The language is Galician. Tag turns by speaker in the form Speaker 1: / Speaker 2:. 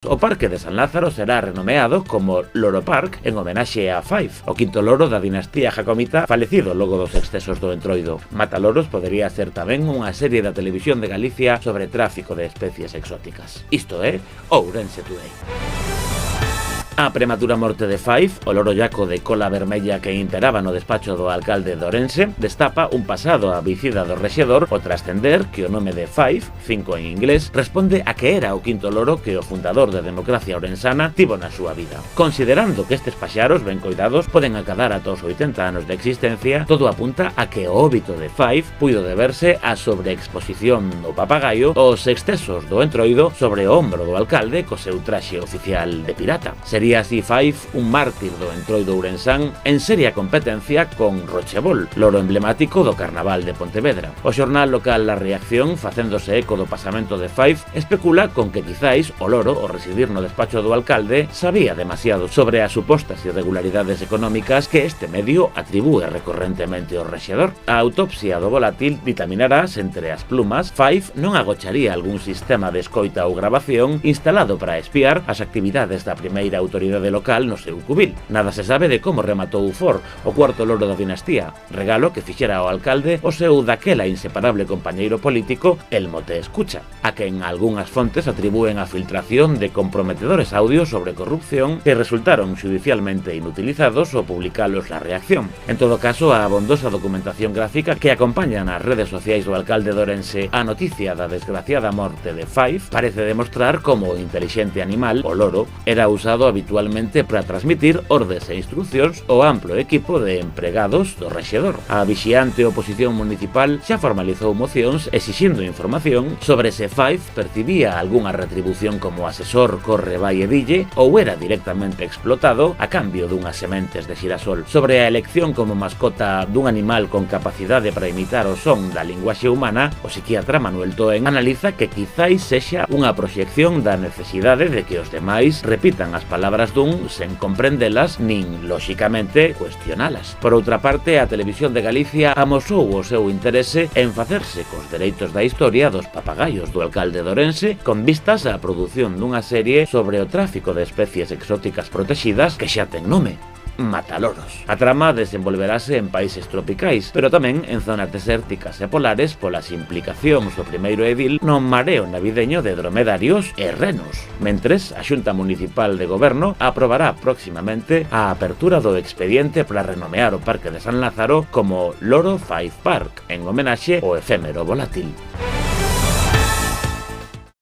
Speaker 1: o Parque de San Lázaro será renomeado como Loro Park en homenaxe a Fife, o quinto loro da dinastía jacomita falecido logo dos excesos do Entroido. Mataloros podería ser tamén unha serie da televisión de Galicia sobre tráfico de especies exóticas. Isto é Ourense Today. A prematura morte de Fife, o loro llaco de cola vermella que imperaba no despacho do alcalde de Ourense, destapa un pasado avicida do rexedor ao trascender que o nome de Fife, 5 en inglés, responde a que era o quinto loro que o fundador da democracia ourensana tivo na súa vida. Considerando que estes paxaros ben coidados poden acadar ata os 80 anos de existencia, todo apunta a que o óbito de Fife puido deberse á sobreexposición do papagaio aos excesos do Entroido sobre o ombro do alcalde co seu traxe oficial de pirata. Sería así Fife un mártir do Entroido ourensán en seria competencia con Rochebol, loro emblemático do Carnaval de Pontevedra. O xornal local La Reacción, facéndose eco do pasamento de Fife, especula con que quizáis o loro, ao residir no despacho do alcalde, sabía demasiado sobre as supostas irregularidades económicas que este medio atribúe recorrentemente ao rexedor. A autopsia do volátil ditaminará se entre as plumas Fife non agocharía algún sistema de escoita ou grabación instalado para espiar as actividades da primeira autoridade local no seu cubil. Nada se sabe de como rematou For, o cuarto loro da dinastía, regalo que fixera ao alcalde o seu daquela inseparable compañeiro político Elmo Te Escucha, a quen algunhas fontes atribúen a filtración de comprometedores audios sobre corrupción que resultaron judicialmente inutilizados ao publicalos La Reacción. En todo caso, a abondosa documentación gráfica que acompaña nas redes sociais do alcalde de Ourense a noticia da desgraciada morte de Fife parece demostrar como o intelixente animal, o loro, era usado habitualmente para transmitir ordes e instruccións ao amplo equipo de empregados do rexedor. A vixiante oposición municipal xa formalizou mocións exixindo información sobre se Fife percibía algunha retribución como asesor Corre, vai e dille ou era directamente explotado a cambio dunhas sementes de xirasol. Sobre a elección como mascota dun animal con capacidade para imitar o son da linguaxe humana, o psiquiatra Manuel Toen analiza que quizáis sexa unha proxección da necesidade de que os demais repitan as palabras dun sen comprendelas nin, lóxicamente, cuestionalas. Por outra parte, a Televisión de Galicia amosou o seu interese en facerse cos dereitos da historia dos papagaios do alcalde de Ourense con vistas á produción dunha serie sobre o tráfico de especies exóticas protexidas que xa ten nome: Mataloros. A trama desenvolverase en países tropicais, pero tamén en zonas desérticas e polares polas implicacións do primeiro edil no mareo navideño de dromedarios e renos. Mentres, a Xunta Municipal de Goberno aprobará próximamente a apertura do expediente para renomear o Parque de San Lázaro como Loro Fife Park, en homenaxe ao efémero volátil.